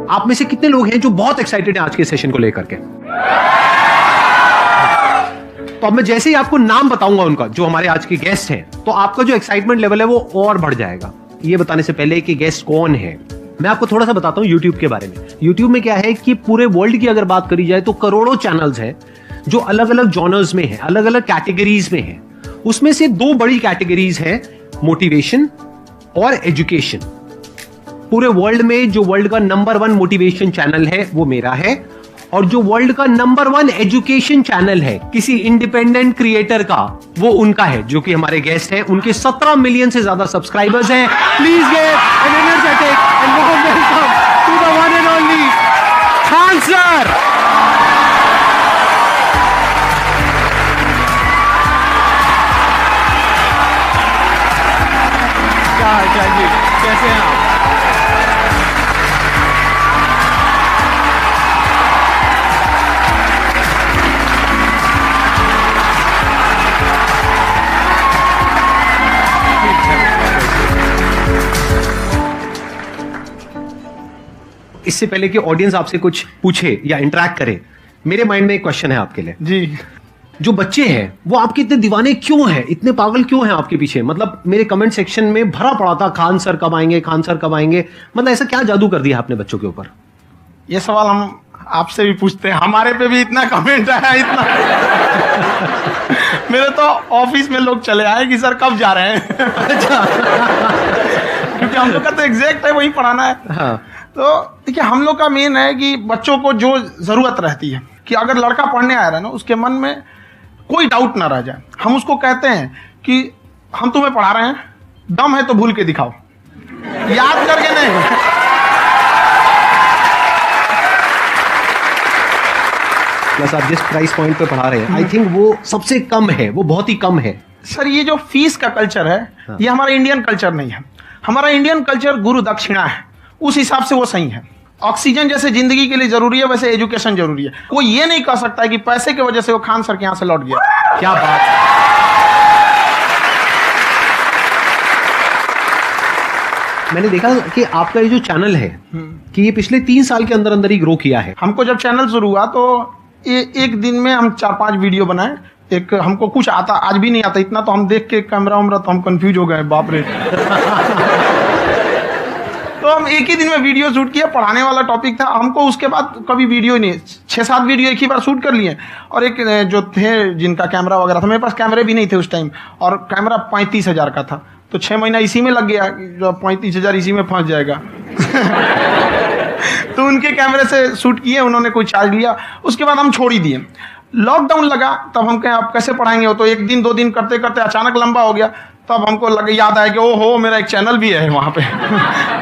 आप में से कितने लोग हैं जो बहुत एक्साइटेड हैं आज के सेशन को लेकर के? तो अब मैं जैसे ही आपको नाम बताऊंगा उनका, जो हमारे आज के गेस्ट हैं, तो आपका जो एक्साइटमेंट लेवल है वो और बढ़ जाएगा। ये बताने से पहले कि गेस्ट कौन है, मैं आपको थोड़ा सा बताता हूं YouTube के बारे में। YouTube में क्या है कि पूरे वर्ल्ड की अगर बात करी जाए तो करोड़ों चैनल्स हैं जो अलग अलग जॉनर्स में हैं, अलग अलग कैटेगरीज में हैं। उसमें से दो बड़ी कैटेगरीज हैं, मोटिवेशन और एजुकेशन। पूरे वर्ल्ड में जो वर्ल्ड का नंबर 1 मोटिवेशन चैनल है वो मेरा है, और जो वर्ल्ड का नंबर 1 एजुकेशन चैनल है किसी इंडिपेंडेंट क्रिएटर का, वो उनका है, जो कि हमारे गेस्ट हैं। उनके 17 मिलियन से ज्यादा सब्सक्राइबर्स हैं। Please give an energetic and warm welcome to the one and only Khan sir. क्या हाल जी, कैसे हैं आप? इससे पहले कि ऑडियंस आपसे कुछ पूछे या इंटरेक्ट करे, मेरे माइंड में एक क्वेश्चन है आपके लिए जी। जो बच्चे हैं वो आपके इतने दीवाने क्यों हैं, इतने पागल क्यों हैं आपके पीछे? मतलब मेरे कमेंट सेक्शन में भरा पड़ा था, खान सर कब आएंगे, खान सर कब आएंगे। मतलब ऐसा क्या जादू कर दिया आपने बच्चों के ऊपर? ये सवाल हम आपसे भी पूछते हैं, हमारे पे भी इतना कमेंट आया, इतना मेरे तो ऑफिस में लोग चले आए कि सर कब जा रहे हैं। अच्छा। क्योंकि हम लोग का तो एग्जैक्ट है, वही पढ़ाना है। हाँ। तो देखिए, हम लोग का मेन है कि बच्चों को जो जरूरत रहती है कि अगर लड़का पढ़ने आ रहा है ना, उसके मन में कोई डाउट ना रह जाए। हम उसको कहते हैं कि हम तुम्हें पढ़ा रहे हैं, दम है तो भूल के दिखाओ, याद करके नहीं। प्लस आप जिस प्राइस पॉइंट पे पढ़ा रहे हैं, आई थिंक वो सबसे कम है, वो बहुत ही कम है। सर, ये जो फीस का कल्चर है, हाँ। ये हमारा इंडियन कल्चर नहीं है। हमारा इंडियन कल्चर गुरु दक्षिणा है, उस हिसाब से वो सही है। ऑक्सीजन जैसे जिंदगी के लिए जरूरी है, wैसे एजुकेशन जरूरी है। कोई ये नहीं कह सकता है कि पैसे की वजह से वो खान सर के यहां से लौट गया। क्या बात। मैंने देखा कि आपका ये जो चैनल है कि ये पिछले 3 साल के अंदर अंदर ही ग्रो किया है। हमको जब चैनल शुरू हुआ तो एक दिन में हम 4-5 वीडियो बनाए। एक हमको कुछ आता, आज भी नहीं आता इतना, तो हम देख के कैमरा उमरा तो हम कंफ्यूज हो गए, बाप रे। तो हम एक ही दिन में वीडियो शूट किया, पढ़ाने वाला टॉपिक था हमको। उसके बाद कभी वीडियो ही नहीं, 6-7 वीडियो एक ही बार शूट कर लिए। और एक जो थे जिनका कैमरा वगैरह था, मेरे पास कैमरे भी नहीं थे उस टाइम, और कैमरा 35,000 का था, तो 6 महीना इसी में लग गया, जो 35,000 इसी में फंस जाएगा। तो उनके कैमरे से शूट किए, उन्होंने कोई चार्ज लिया, उसके बाद हम छोड़ ही दिए। लॉकडाउन लगा, तब हम कहें आप कैसे पढ़ाएंगे, हो तो 1 दिन 2 दिन करते करते अचानक लंबा हो गया। तब हमको याद आया कि ओहो, मेरा एक चैनल भी है वहाँ पे।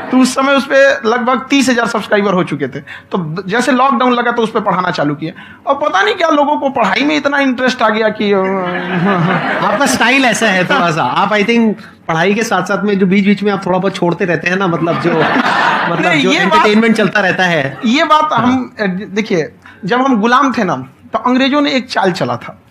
तो उस समय उस पर लगभग 30,000 सब्सक्राइबर हो चुके थे। तो जैसे लॉकडाउन लगा तो उस पर पढ़ाना चालू किया, और पता नहीं क्या लोगों को पढ़ाई में इतना इंटरेस्ट आ गया कि आपका स्टाइल ऐसा है थोड़ा सा। आप आई थिंक पढ़ाई के साथ साथ में जो बीच बीच में आप थोड़ा बहुत छोड़ते रहते हैं ना, मतलब जो एंटरटेनमेंट चलता रहता है। ये बात हम देखिए, जब हम गुलाम थे ना, तो अंग्रेजों ने एक चाल चला था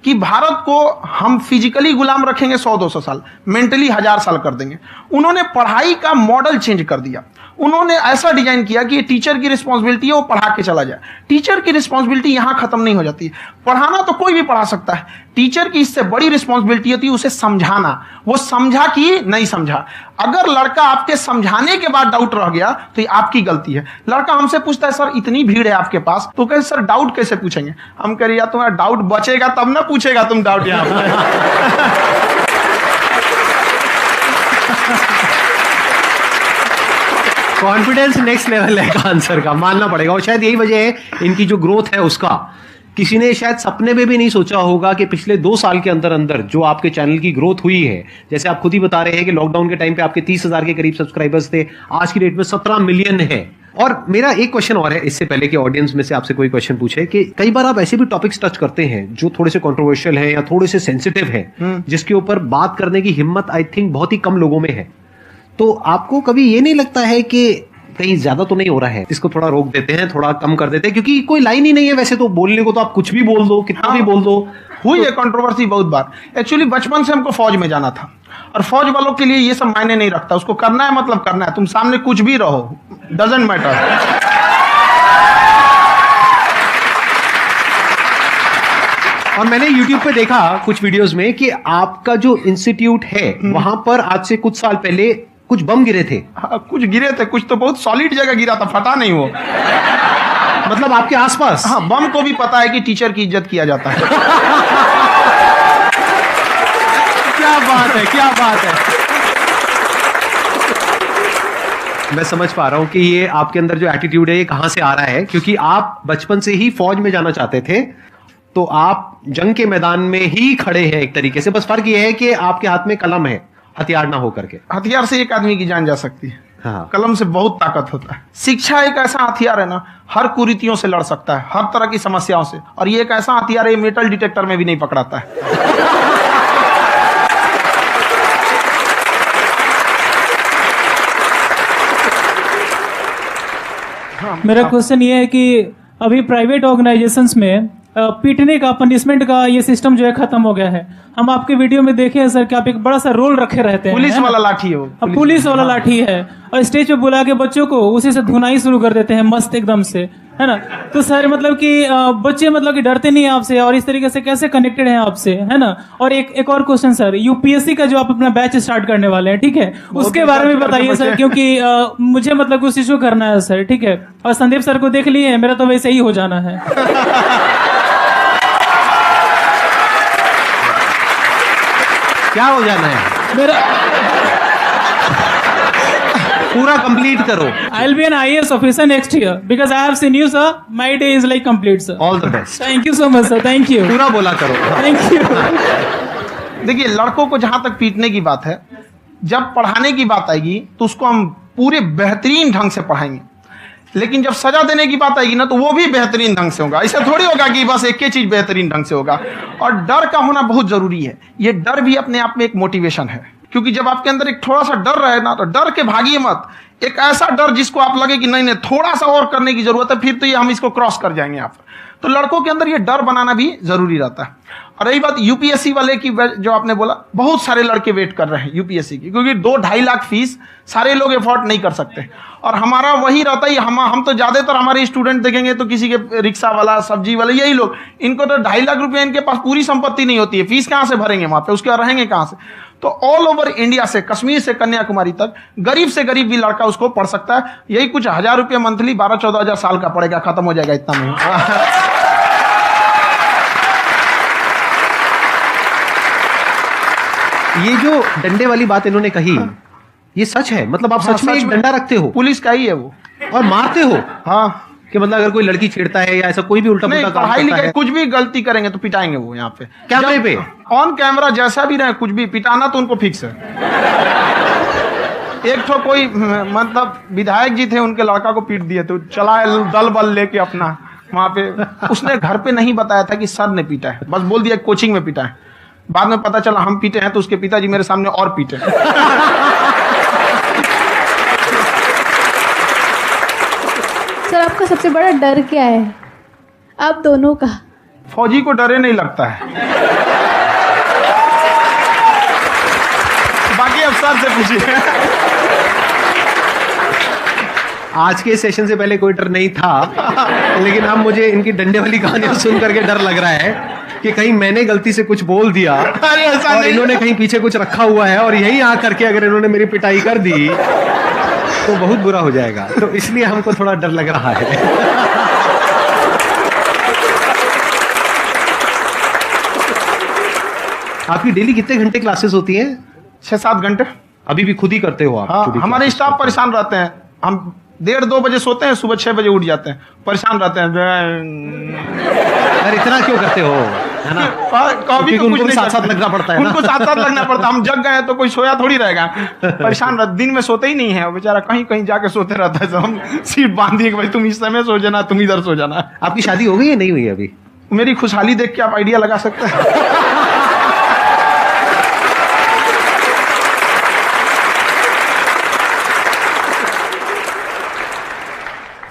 कि भारत को हम फिजिकली गुलाम रखेंगे 100-200 साल, मेंटली 1000 साल कर देंगे। उन्होंने पढ़ाई का मॉडल चेंज कर दिया। उन्होंने ऐसा डिजाइन किया कि टीचर की रिस्पॉन्सिबिलिटी है वो पढ़ा के चला जाए। टीचर की रिस्पॉन्सिबिलिटी यहां खत्म नहीं हो जाती है। पढ़ाना तो कोई भी पढ़ा सकता है, टीचर की इससे बड़ी रिस्पॉन्सिबिलिटी होती है उसे समझाना। वो समझा कि नहीं समझा। अगर लड़का आपके समझाने के बाद डाउट रह गया तो ये आपकी गलती है। लड़का हमसे पूछता है, सर इतनी भीड़ है आपके पास, तो कहे सर डाउट कैसे पूछेंगे? हम कह रहे यार तुम्हारा डाउट बचेगा तब ना पूछेगा तुम डाउट यहाँ पर। कॉन्फिडेंस नेक्स्ट लेवल है खान सर का, मानना पड़ेगा। और शायद यही वजह है इनकी जो ग्रोथ है उसका। किसी ने शायद सपने में भी नहीं सोचा होगा कि पिछले 2 साल के अंदर अंदर जो आपके चैनल की ग्रोथ हुई है, जैसे आप खुद ही बता रहे हैं कि लॉकडाउन के टाइम पे आपके 30,000 के करीब सब्सक्राइबर्स थे, आज की डेट में 17 मिलियन है। और मेरा एक क्वेश्चन और है, इससे पहले कि ऑडियंस में से आपसे कोई क्वेश्चन पूछे, कि कई बार आप ऐसे भी टॉपिक्स टच करते हैं जो थोड़े से कंट्रोवर्शियल हैं या थोड़े से सेंसिटिव हैं, जिसके ऊपर बात करने की हिम्मत आई थिंक बहुत ही कम लोगों में है। तो आपको कभी ये नहीं लगता है कि कहीं ज्यादा तो नहीं हो रहा है, इसको थोड़ा रोक देते हैं, थोड़ा कम कर देते हैं? क्योंकि कोई लाइन ही नहीं है वैसे तो बोलने को, तो आप कुछ भी बोल दो, कितना भी बोल दो। हुई है कंट्रोवर्सी बहुत बार। एक्चुअली बचपन से हमको फौज में जाना था, और फौज वालों के लिए ये सब मायने नहीं रखता। उसको करना है मतलब करना है, तुम सामने कुछ भी रहो, डजंट मैटर। और मैंने YouTube पे देखा कुछ वीडियोस में कि आपका जो इंस्टीट्यूट है वहां पर आज से कुछ साल पहले कुछ बम गिरे थे। हाँ, कुछ गिरे थे, कुछ तो बहुत सॉलिड जगह गिरा था, फटा नहीं वो। मतलब आपके आसपास? हाँ, बम को भी पता है कि टीचर की इज्जत किया जाता है। क्या बात है, क्या बात है। मैं समझ पा रहा हूं कि ये आपके अंदर जो एटीट्यूड है ये कहां से आ रहा है, क्योंकि आप बचपन से ही फौज में जाना चाहते थे, तो आप जंग के मैदान में ही खड़े हैं एक तरीके से। बस फर्क ये है कि आपके हाथ में कलम है, हथियार ना हो करके। हथियार से एक आदमी की जान जा सकती है, हाँ। कलम से बहुत ताकत होता है। शिक्षा एक ऐसा हथियार है ना, हर कुरीतियों से लड़ सकता है, हर तरह की समस्याओं से। और ये एक ऐसा हथियार है, मेटल डिटेक्टर में भी नहीं पकड़ाता है। मेरा क्वेश्चन ये है कि अभी प्राइवेट ऑर्गेनाइजेशंस में पीटने का, पनिशमेंट का ये सिस्टम जो है खत्म हो गया है। हम आपके वीडियो में देखे हैं सर कि आप एक बड़ा सा रोल रखे रहते हैं। पुलिस वाला लाठी है वो, पुलिस वाला लाठी है, और स्टेज पे बुला के बच्चों को उसी से धुनाई शुरू कर देते हैं मस्त एकदम से, है ना। तो सर मतलब कि बच्चे मतलब कि डरते नहीं हैं आपसे, और इस तरीके से कैसे कनेक्टेड हैं आपसे, है ना। और एक और क्वेश्चन सर, यूपीएससी का जो आप अपना बैच स्टार्ट करने वाले हैं, ठीक है, उसके बारे में बताइए सर, क्योंकि मुझे मतलब उस चीज को करना है सर, ठीक है। और संदीप सर को देख लिए, मेरा तो वैसे ही हो जाना है। क्या हो जाना है? मेरा पूरा कंप्लीट करो। I will be an IAS officer next year because I have seen you, sir. My day is like complete, sir. All the best. Thank you so much, sir. Thank you. पूरा बोला करो। Thank you. देखिए, लड़कों को जहां तक पीटने की बात है, जब पढ़ाने की बात आएगी तो उसको हम पूरे बेहतरीन ढंग से पढ़ाएंगे। लेकिन जब सजा देने की बात आएगी ना, तो वो भी बेहतरीन ढंग से होगा। ऐसा थोड़ी होगा कि बस एक ही चीज बेहतरीन ढंग से होगा। और डर का होना बहुत जरूरी है। ये डर भी अपने आप में एक मोटिवेशन है, क्योंकि जब आपके अंदर एक थोड़ा सा डर रहे ना, तो डर के भागिए मत। एक ऐसा डर जिसको आप लगे कि नहीं नहीं थोड़ा सा और करने की जरूरत है, फिर तो ये हम इसको क्रॉस कर जाएंगे यहाँ पर। तो लड़कों के अंदर ये डर बनाना भी जरूरी रहता है। और रही बात यूपीएससी वाले की, जो आपने बोला, बहुत सारे लड़के वेट कर रहे हैं यूपीएससी की, क्योंकि 2-2.5 लाख फीस सारे लोग एफोर्ड नहीं कर सकते। और हमारा वही रहता है, हम तो ज्यादातर हमारे स्टूडेंट देखेंगे तो किसी के रिक्शा वाला, सब्जी वाला, यही लोग, इनको तो 2.5 लाख रुपया इनके पास पूरी संपत्ति नहीं होती है, फीस कहाँ से भरेंगे वहां पे, उसके रहेंगे कहाँ से। तो ऑल ओवर इंडिया से, कश्मीर से कन्याकुमारी तक, गरीब से गरीब भी लड़का उसको पढ़ सकता है। यही कुछ 1000 रुपये मंथली, 12-14 हजार साल का पड़ेगा, खत्म हो जाएगा इतना में। ये जो डंडे वाली बात इन्होंने कही, ये सच है? मतलब आप सच में एक डंडा रखते हो? पुलिस का ही है वो। और मारते हो? हाँ, कि मतलब अगर कोई लड़की छेड़ता है या ऐसा कोई भी उल्टा पुल्टा काम पढ़ाई करता लिखाई है, कुछ भी गलती करेंगे तो पिटाएंगे वो यहाँ पे, कैमरे पे, ऑन कैमरा, जैसा भी रहे, कुछ भी पिटाना तो उनको फिक्स है। एक तो कोई मतलब विधायक जी थे, उनके लड़का को पीट दिए, तो चला दल बल लेके अपना वहां पे। उसने घर पे नहीं बताया था कि सर ने पीटा है, बस बोल दिया कोचिंग में पीटा है। बाद में पता चला हम पीटे हैं, तो उसके पिताजी मेरे सामने और पीटे। सर, आपका सबसे बड़ा डर क्या है आप दोनों का? फौजी को डरे नहीं लगता है, बाकी अफसर से पूछिए। आज के सेशन से पहले कोई डर नहीं था, लेकिन अब मुझे इनकी डंडे वाली कहानियां सुन करके डर लग रहा है कि कहीं मैंने गलती से कुछ बोल दिया और इन्होंने कहीं पीछे कुछ रखा हुआ है, और यही आ करके अगर इन्होंने मेरी पिटाई कर दी तो बहुत बुरा हो जाएगा। तो इसलिए हमको थोड़ा डर लग रहा है। आपकी डेली कितने घंटे क्लासेस होती हैं? 6-7 घंटे। अभी भी खुद ही करते हो आप? हाँ, हमारे स्टाफ परेशान रहते हैं। हम 1:30-2 बजे सोते हैं, सुबह 6 बजे उठ जाते हैं, परेशान रहते हैं। यार इतना क्यों करते हो, है ना? कभी तो उनको भी साथ साथ लगना पड़ता है ना? उनको साथ साथ लगना पड़ता है। हम जग गए तो कोई सोया थोड़ी रहेगा, परेशान रहते, दिन में सोते ही नहीं है बेचारा, कहीं कहीं जाके सोते रहता है। हम सीट बांध दिए कि भाई तुम इस समय सो जाना, तुम इधर सो जाना। आपकी शादी हो गई है नहीं हुई अभी? मेरी खुशहाली देख के आप आइडिया लगा सकते हैं।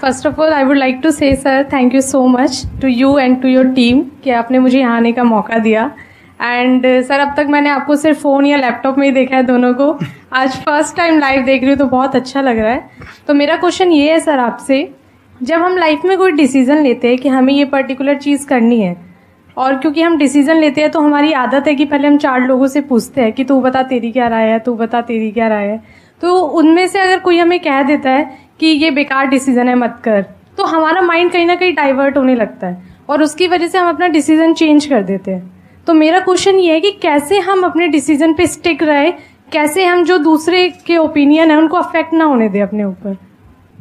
First of all I would like to say sir, thank you so much to you and to your team कि आपने मुझे यहाँ आने का मौका दिया। एंड सर, अब तक मैंने आपको सिर्फ फ़ोन या लैपटॉप में ही देखा है दोनों को, आज फर्स्ट टाइम लाइव देख रही हूँ तो बहुत अच्छा लग रहा है। तो मेरा क्वेश्चन ये है सर आपसे, जब हम लाइफ में कोई डिसीज़न लेते हैं कि हमें ये पर्टिकुलर चीज़ करनी है, और क्योंकि हम डिसीजन लेते हैं तो हमारी आदत है कि पहले हम 4 लोगों से पूछते हैं कि तू बता तेरी क्या राय है, तू बता तेरी क्या राय है। तो उनमें से अगर कोई हमें कह देता है कि ये बेकार डिसीजन है मत कर, तो हमारा माइंड कहीं ना कहीं डाइवर्ट होने लगता है और उसकी वजह से हम अपना डिसीजन चेंज कर देते हैं। तो मेरा क्वेश्चन ये है कि कैसे हम अपने डिसीजन पे स्टिक रहे, कैसे हम जो दूसरे के ओपिनियन है उनको अफेक्ट ना होने दें अपने ऊपर।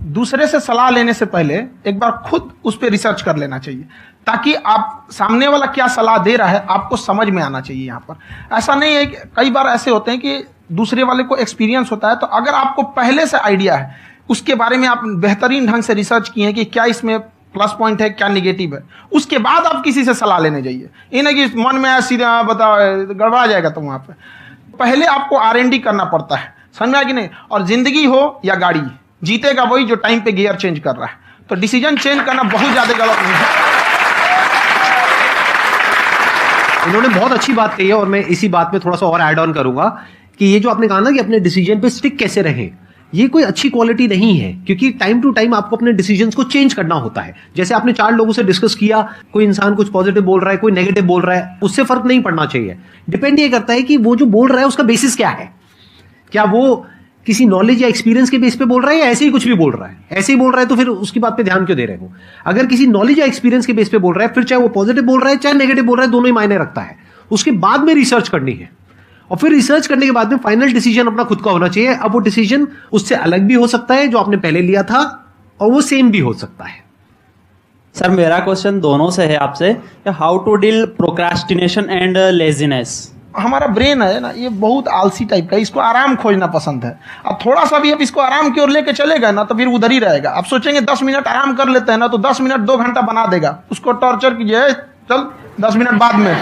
दूसरे से सलाह लेने से पहले एक बार खुद उस पर रिसर्च कर लेना चाहिए, ताकि आप सामने वाला क्या सलाह दे रहा है आपको समझ में आना चाहिए। यहाँ पर ऐसा नहीं है कि कई बार ऐसे होते हैं कि दूसरे वाले को एक्सपीरियंस होता है, तो अगर आपको पहले से आइडिया है, उसके बारे में आप बेहतरीन ढंग से रिसर्च किए हैं कि क्या इसमें प्लस पॉइंट है क्या निगेटिव है, उसके बाद आप किसी से सलाह लेने जाइए। ये नहीं कि मन में सीधा बताओ गड़बड़ा जाएगा। तो वहाँ पे पहले आपको R&D करना पड़ता है, समझ में आया कि नहीं। और जिंदगी हो या गाड़ी, जीतेगा वही जो टाइम पे गियर चेंज कर रहा है। तो डिसीजन चेंज करना बहुत ज्यादा गलत नहीं है। इन्होंने बहुत अच्छी बात कही है और मैं इसी बात में थोड़ा सा और ऐड ऑन करूंगा कि ये जो आपने कहा ना कि अपने डिसीजन पे स्टिक कैसे रहें, ये कोई अच्छी क्वालिटी नहीं है, क्योंकि टाइम टू टाइम आपको अपने डिसीजंस को चेंज करना होता है। जैसे आपने 4 लोगों से डिस्कस किया, कोई इंसान कुछ पॉजिटिव बोल रहा है, कोई नेगेटिव बोल रहा है, उससे फर्क नहीं पड़ना चाहिए। डिपेंड ये करता है कि वो जो बोल रहा है उसका बेसिस क्या है। क्या वो किसी नॉलेज या एक्सपीरियंस के बेस पे बोल रहा है या ऐसे ही कुछ भी बोल रहा है? ऐसे ही बोल रहा है तो फिर उसकी बात पे ध्यान क्यों दे रहे हो? अगर किसी नॉलेज या एक्सपीरियंस के बेस पे बोल रहा है, फिर चाहे वो पॉजिटिव बोल रहा है चाहे नेगेटिव बोल रहा है, दोनों ही मायने रखता है। उसके बाद में रिसर्च करनी है और फिर रिसर्च करने के बाद में फाइनल डिसीजन अपना खुद का होना चाहिए। अब वो डिसीजन उससे अलग भी हो सकता है जो आपने पहले लिया था, और वो सेम भी हो सकता है। सर मेरा क्वेश्चन दोनों से है आपसे, how to deal procrastination and laziness. हमारा ब्रेन है ना, ये बहुत आलसी टाइप का, इसको आराम खोजना पसंद है। अब थोड़ा सा भी आप इसको आराम की ओर लेके चलेगा ना तो फिर उधर ही रहेगा। आप सोचेंगे 10 मिनट आराम कर लेते हैं ना, तो 10 मिनट 2 घंटा बना देगा। उसको टॉर्चर कीजिए, चल 10 मिनट बाद में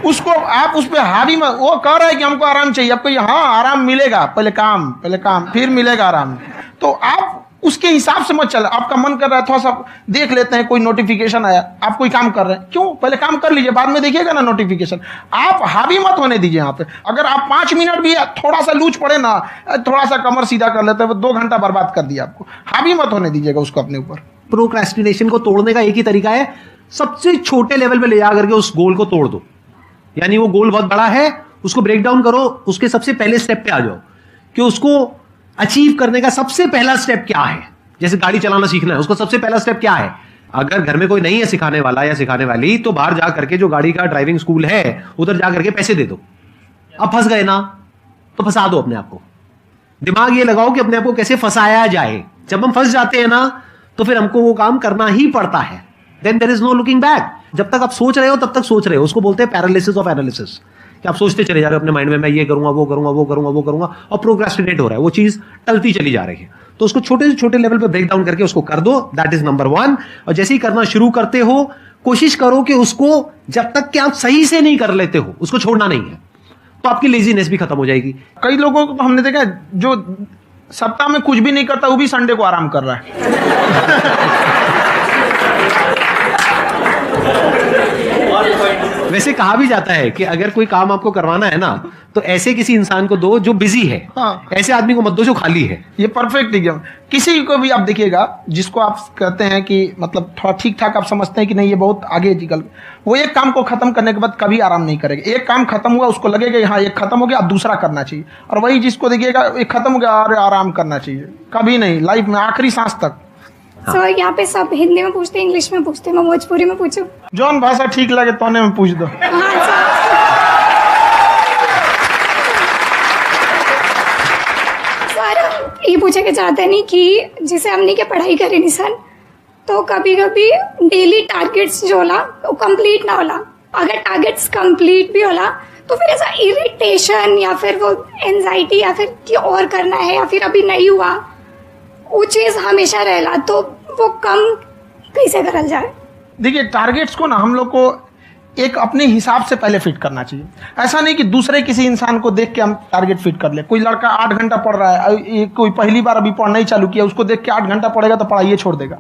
उसको आप उस पर हावी में, वो कह रहा है कि हमको आराम चाहिए, आपको हाँ आराम मिलेगा, पहले काम फिर मिलेगा आराम। तो आप उसके हिसाब से मत चले। आपका मन कर रहा है थोड़ा सा देख लेते हैं, कोई नोटिफिकेशन आया, आप कोई काम कर रहे हैं, क्यों पहले काम कर लीजिए, बाद में देखिएगा ना नोटिफिकेशन। आप हावी मत होने दीजिए यहाँ पे। अगर आप 5 मिनट भी थोड़ा सा लूज पड़े ना, थोड़ा सा कमर सीधा कर लेते हैं, वो 2 घंटा बर्बाद कर दिया आपको। हावी मत होने दीजिएगा उसको अपने ऊपर। प्रोक्रेस्टिनेशन को तोड़ने का एक ही तरीका है, सबसे छोटे लेवल पे ले जा करके उस गोल को तोड़ दो। यानी वो गोल बहुत बड़ा है, उसको ब्रेक डाउन करो, उसके सबसे पहले स्टेप पे आ जाओ कि उसको अचीव करने का सबसे पहला स्टेप क्या है। जैसे गाड़ी चलाना सीखना है, उसको सबसे पहला स्टेप क्या है। अगर घर में कोई नहीं है सिखाने वाला या सिखाने वाली, तो बाहर जा करके जो गाड़ी का ड्राइविंग स्कूल है उधर जा करके पैसे दे दो। अब फंस गए ना तो फंसा दो अपने आप को। दिमाग ये लगाओ कि अपने आप को कैसे फंसाया जाए। जब हम फंस जाते हैं ना तो फिर हमको वो काम करना ही पड़ता है। Then there is no looking back. जब तक आप सोच रहे हो तब तक सोच रहे हो, उसको बोलते हैं पैरालिसिस ऑफ एनालिसिस, कि आप सोचते चले जा रहे हो अपने माइंड में, मैं ये करूंगा वो करूंगा वो करूंगा वो करूंगा, और प्रोक्रेस्टिनेट हो रहा है, वो चीज टलती चली जा रही है। तो उसको छोटे से छोटे लेवल पे ब्रेक डाउन करके उसको कर दो, दैट इज नंबर 1। और जैसे ही करना शुरू करते हो, कोशिश करो कि उसको जब तक कि आप सही से नहीं कर लेते हो उसको छोड़ना नहीं है, तो आपकी लेजीनेस भी खत्म हो जाएगी। कई लोगों को हमने देखा जो सप्ताह में कुछ भी नहीं करता, वो भी संडे को आराम कर रहा है। वैसे कहा भी जाता है कि अगर कोई काम आपको करवाना है ना, तो ऐसे किसी इंसान को दो जो बिजी है। हाँ। ऐसे आदमी को मत दो जो खाली है। ये परफेक्ट एग्जाम। किसी को भी आप देखिएगा जिसको आप कहते हैं कि मतलब थोड़ा ठीक ठाक आप समझते हैं कि नहीं ये बहुत आगे निकल, वो एक काम को खत्म करने के बाद कभी आराम नहीं करेगा। एक काम खत्म हुआ उसको लगेगा हाँ एक खत्म हो गया, अब दूसरा करना चाहिए। और वही जिसको देखिएगा एक खत्म हो गया और आराम करना चाहिए, कभी नहीं, लाइफ में आखिरी सांस तक। सर यहाँ पे सब हिंदी में पूछते हैं, इंग्लिश में पूछते हैं, मैं भोजपुरी में पूछूं? जौन भाषा ठीक लगे तोने में पूछ दो। हाँ सर ये पूछे के चाहते नहीं कि जैसे हमने के पढ़ाई करी नहीं सर, तो कभी कभी डेली टारगेट्स जो होला वो कंप्लीट ना होला। अगर टारगेट्स कंप्लीट भी होला तो फिर ऐसा इरिटेशन या फिर वो एंजाइटी या फिर कि और करना है या फिर अभी नहीं हुआ, वो चीज हमेशा रहेला। तो वो कम कैसे करल जाए? देखिए टारगेट्स को ना हम लोग को एक अपने हिसाब से पहले फिट करना चाहिए। ऐसा नहीं कि दूसरे किसी इंसान को देख के हम टारगेट फिट कर ले। कोई लड़का 8 घंटा पढ़ रहा है, कोई पहली बार अभी पढ़ना ही चालू किया, उसको देख के 8 घंटा पढ़ेगा तो पढ़ाई छोड़ देगा।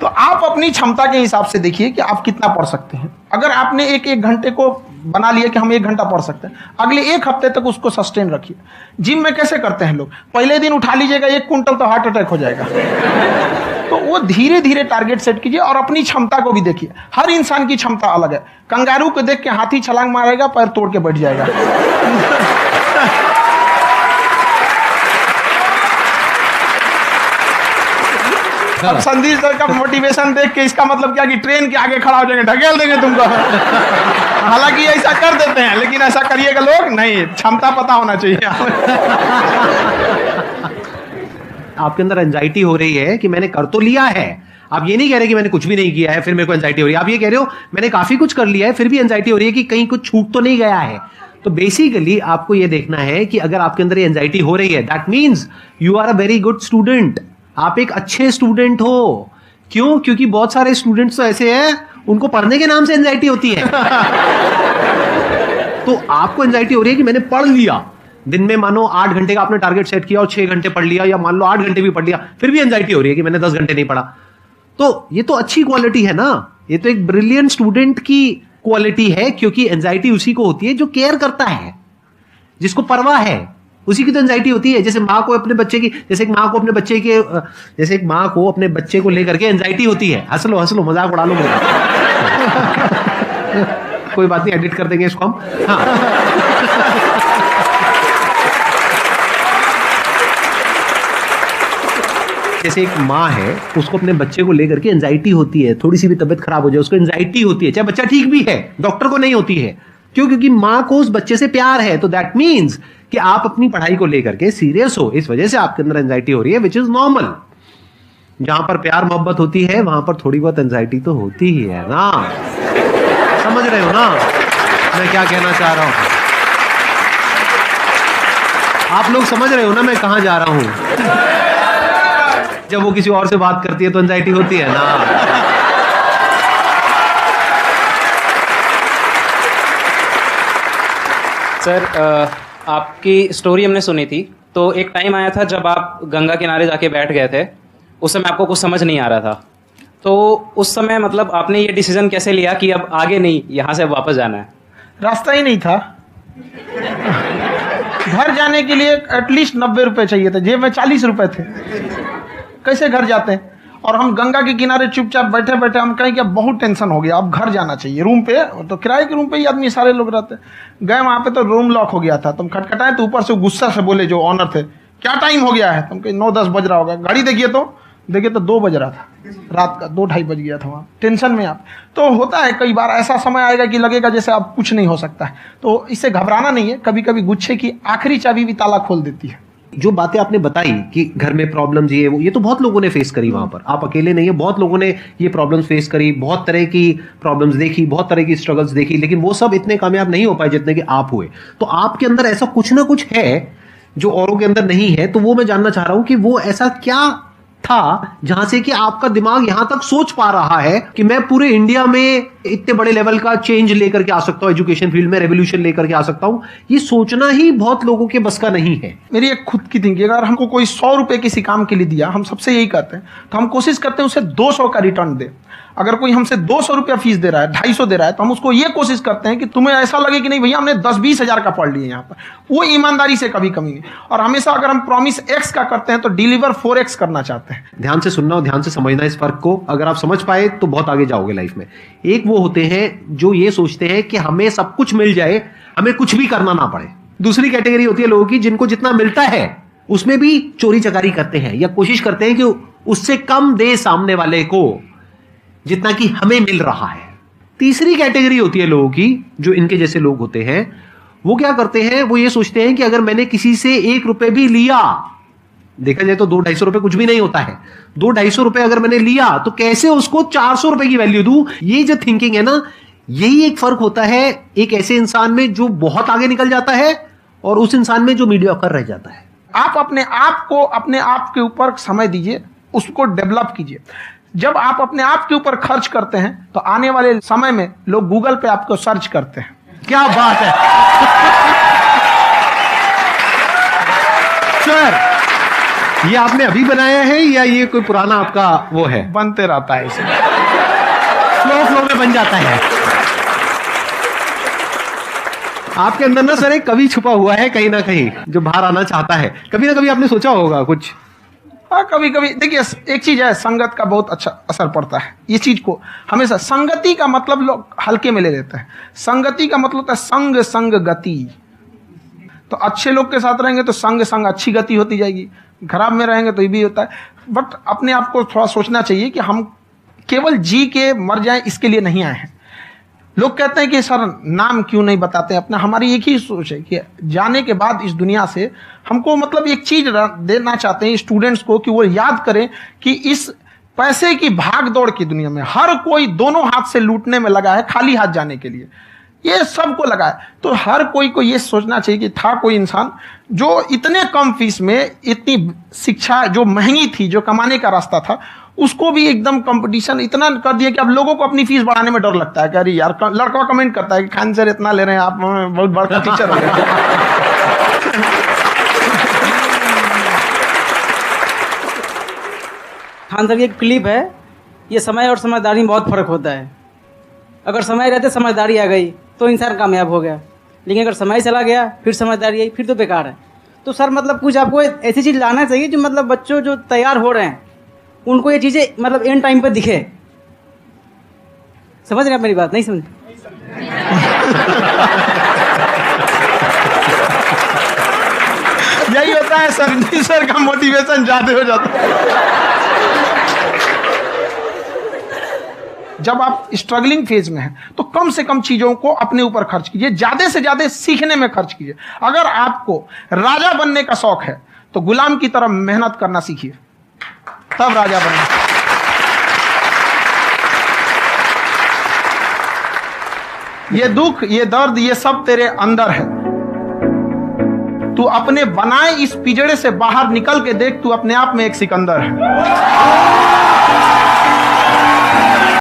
तो आप अपनी क्षमता के हिसाब से देखिए कि आप कितना पढ़ सकते हैं। अगर आपने एक घंटे को बना लिया कि हम 1 घंटा पढ़ सकते हैं, अगले 1 हफ्ते तक उसको सस्टेन रखिए। जिम में कैसे करते हैं लोग, पहले दिन उठा लीजिएगा 1 कुंटल तो हार्ट अटैक हो जाएगा। तो वो धीरे धीरे टारगेट सेट कीजिए और अपनी क्षमता को भी देखिए। हर इंसान की क्षमता अलग है। कंगारू को देख के हाथी छलांग मारेगा, पैर तोड़ के बैठ जाएगा। अब संदीप सर का मोटिवेशन देख के इसका मतलब क्या कि ट्रेन के आगे खड़ा हो जाएंगे, ढकेल देंगे तुमको। हालांकि ऐसा कर देते हैं, लेकिन ऐसा करिएगा लोग नहीं, क्षमता पता होना चाहिए। आपके अंदर एंजाइटी हो रही है कि मैंने कर तो लिया है। आप ये नहीं कह रहे कि मैंने कुछ भी नहीं किया है फिर मेरे को एंजाइटी हो रही है। आप ये कह रहे हो मैंने काफी कुछ कर लिया है फिर भी एंजाइटी हो रही है कि कहीं कुछ छूट तो नहीं गया है। तो बेसिकली आपको ये देखना है कि अगर आपके अंदर ये एंजाइटी हो रही है, that means you are a very good student. आप एक अच्छे स्टूडेंट हो। क्यों? क्योंकि बहुत सारे स्टूडेंट्स तो ऐसे हैं उनको पढ़ने के नाम से एंजाइटी होती है। तो आपको एंजाइटी हो रही है कि मैंने पढ़ लिया, दिन में मानो 8 घंटे का आपने टारगेट सेट किया और 6 घंटे पढ़ लिया, या मान लो 8 घंटे भी पढ़ लिया, फिर भी एंजाइटी हो रही है कि मैंने 10 घंटे नहीं पढ़ा। तो ये तो अच्छी क्वालिटी है ना, ये तो एक ब्रिलियंट स्टूडेंट की क्वालिटी है। क्योंकि एंजाइटी उसी को होती है जो केयर करता है, जिसको परवाह है, उसी की तो एंजाइटी होती है। जैसे माँ को अपने बच्चे की, जैसे एक माँ को अपने बच्चे के, जैसे एक माँ को अपने बच्चे को लेकर के एंजाइटी होती है। हंस लो मजाक उड़ा लो मेरा। कोई बात नहीं, एडिट कर देंगे इसको हम। हाँ। जैसे एक माँ है, उसको अपने बच्चे को लेकर के एंजाइटी होती है, थोड़ी सी भी तबीयत खराब हो जाए उसको एंजाइटी होती है, चाहे बच्चा ठीक भी है, डॉक्टर को नहीं होती है। क्यों? क्योंकि माँ को उस बच्चे से प्यार है। तो दैट मीन्स कि आप अपनी पढ़ाई को लेकर के सीरियस हो, इस वजह से आपके अंदर एंजाइटी हो रही है, विच इज नॉर्मल। जहां पर प्यार मोहब्बत होती है वहां पर थोड़ी बहुत एंजाइटी तो होती ही है ना। समझ रहे हो ना मैं क्या कहना चाह रहा हूं? आप लोग समझ रहे हो ना मैं कहां जा रहा हूं? जब वो किसी और से बात करती है तो एंजाइटी होती है ना। सर, आपकी स्टोरी हमने सुनी थी, तो एक टाइम आया था जब आप गंगा किनारे जाके बैठ गए थे। उस समय आपको कुछ समझ नहीं आ रहा था, तो उस समय मतलब आपने ये डिसीजन कैसे लिया कि अब आगे नहीं, यहाँ से वापस जाना है? रास्ता ही नहीं था। घर जाने के लिए एटलीस्ट 90 रुपए चाहिए थे, जेब में 40 रुपए थे। कैसे घर जाते हैं? और हम गंगा के किनारे चुपचाप बैठे बैठे हम कहें कि अब बहुत टेंशन हो गया, अब घर जाना चाहिए। रूम पे, तो किराए के रूम पे ही आदमी सारे लोग रहते। गए वहाँ पे तो रूम लॉक हो गया था। तुम खटखटाए तो ऊपर से गुस्सा से बोले जो ऑनर थे, क्या टाइम हो गया है? तुम कहीं 9-10 बज रहा होगा। गाड़ी देखिए तो 2 बज रहा था रात का, 2-2:30 बज गया था वहाँ। टेंशन में आप तो होता है, कई बार ऐसा समय आएगा कि लगेगा जैसे अब कुछ नहीं हो सकता है। तो इससे घबराना नहीं है। कभी कभी गुच्छे की आखिरी चाबी भी ताला खोल देती है। जो बातें आपने बताई कि घर में प्रॉब्लम्स ये वो, ये तो बहुत लोगों ने फेस करी वहां पर। आप अकेले नहीं है, बहुत लोगों ने ये प्रॉब्लम्स फेस करी, बहुत तरह की प्रॉब्लम्स देखी, बहुत तरह की स्ट्रगल्स देखी, लेकिन वो सब इतने कामयाब नहीं हो पाए जितने कि आप हुए। तो आपके अंदर ऐसा कुछ ना कुछ है जो औरों के अंदर नहीं है। तो वो मैं जानना चाह रहा हूं कि वो ऐसा क्या था जहां से कि आपका दिमाग यहां तक सोच पा रहा है कि मैं पूरे इंडिया में इतने बड़े लेवल का चेंज लेकर के आ सकता हूं, एजुकेशन फील्ड में रेवोल्यूशन लेकर के आ सकता हूं। ये सोचना ही बहुत लोगों के बस का नहीं है। मेरी एक खुद की थिंकिंग, अगर हमको कोई 100 रुपए किसी काम के लिए दिया, हम सबसे यही कहते हैं, तो हम कोशिश करते हैं उसे 200 का रिटर्न दे। अगर कोई हमसे 200 रुपया फीस दे रहा है, 250 दे रहा है, तो हम उसको ये कोशिश करते हैं कि तुम्हें ऐसा लगे कि नहीं भैया हमने 10-20 हजार का पढ़ लिया यहाँ पर। वो ईमानदारी से कभी कमी नहीं। और हमेशा अगर हम प्रॉमिस X का करते हैं तो डिलीवर 4X करना चाहते हैं। ध्यान से सुनना और ध्यान से समझना इस फर्क को। अगर आप समझ पाए तो बहुत आगे जाओगे लाइफ में। एक वो होते हैं जो ये सोचते हैं कि हमें सब कुछ मिल जाए, हमें कुछ भी करना ना पड़े। दूसरी कैटेगरी होती है लोगों की जिनको जितना मिलता है उसमें भी चोरी चकारी करते हैं या कोशिश करते हैं कि उससे कम दे सामने वाले को जितना कि हमें मिल रहा है। तीसरी कैटेगरी होती है लोगों की, जो इनके जैसे लोग होते हैं, वो क्या करते हैं, वो ये सोचते हैं कि अगर मैंने किसी से 1 रुपए भी लिया, देखा जाए तो 200-250 रुपए कुछ भी नहीं होता है, 200-250 रुपए अगर मैंने लिया तो कैसे उसको 400 रुपए की वैल्यू दूं। ये जो थिंकिंग है ना, यही एक फर्क होता है एक ऐसे इंसान में जो बहुत आगे निकल जाता है और उस इंसान में जो मीडियोकर रह जाता है। आप अपने आप को अपने आप के ऊपर समय दीजिए, उसको डेवलप कीजिए। जब आप अपने आप के ऊपर खर्च करते हैं तो आने वाले समय में लोग गूगल पे आपको सर्च करते हैं। क्या बात है सर, ये आपने अभी बनाया है या ये कोई पुराना आपका वो है? बनते रहता है, इसे फ्लो में बन जाता है। आपके अंदर ना सर एक कवि छुपा हुआ है कहीं ना कहीं जो बाहर आना चाहता है। कभी ना कभी आपने सोचा होगा कुछ हाँ, कभी कभी देखिए एक चीज है, संगत का बहुत अच्छा असर पड़ता है। ये चीज को हमेशा, संगति का मतलब लोग हल्के में ले लेते हैं। संगति का मतलब होता है संग संग गति। तो अच्छे लोग के साथ रहेंगे तो संग संग अच्छी गति होती जाएगी, खराब में रहेंगे तो ये भी होता है। बट अपने आप को थोड़ा सोचना चाहिए कि हम केवल जी के मर जाएं इसके लिए नहीं आए हैं। लोग कहते हैं कि सर नाम क्यों नहीं बताते अपना। हमारी एक ही सोच है कि जाने के बाद इस दुनिया से हमको मतलब एक चीज देना चाहते हैं स्टूडेंट्स को, कि वो याद करें कि इस पैसे की भाग दौड़ की दुनिया में हर कोई दोनों हाथ से लूटने में लगा है, खाली हाथ जाने के लिए ये सबको लगा है। तो हर कोई को ये सोचना चाहिए कि था कोई इंसान जो इतने कम फीस में इतनी शिक्षा जो महंगी थी, जो कमाने का रास्ता था, उसको भी एकदम कंपटीशन इतना कर दिया कि अब लोगों को अपनी फीस बढ़ाने में डर लगता है कि अरे यार, लड़का कमेंट करता है कि खान सर इतना ले रहे हैं, आप बहुत बड़ा टीचर हो गए। खान सर की एक क्लिप है, ये समय और समझदारी में बहुत फर्क होता है। अगर समय रहते समझदारी आ गई तो इंसान कामयाब हो गया, लेकिन अगर समय चला गया फिर समझदारी आई फिर तो बेकार है। तो सर मतलब कुछ आपको ऐसी चीज़ लाना चाहिए जो मतलब बच्चों जो तैयार हो रहे हैं उनको ये चीज़ें मतलब एंड टाइम पर दिखे। समझ रहे हैं आप मेरी बात? नहीं समझ? यही होता है सर, सर का मोटिवेशन ज्यादा हो जाता है। जब आप स्ट्रगलिंग फेज में हैं तो कम से कम चीजों को अपने ऊपर खर्च कीजिए, ज्यादा से ज्यादा सीखने में खर्च कीजिए। अगर आपको राजा बनने का शौक है तो गुलाम की तरह मेहनत करना सीखिए, तब राजा बनना। ये दुख, ये दर्द, ये सब तेरे अंदर है। तू अपने बनाए इस पिजड़े से बाहर निकल के देख, तू अपने आप में एक सिकंदर है।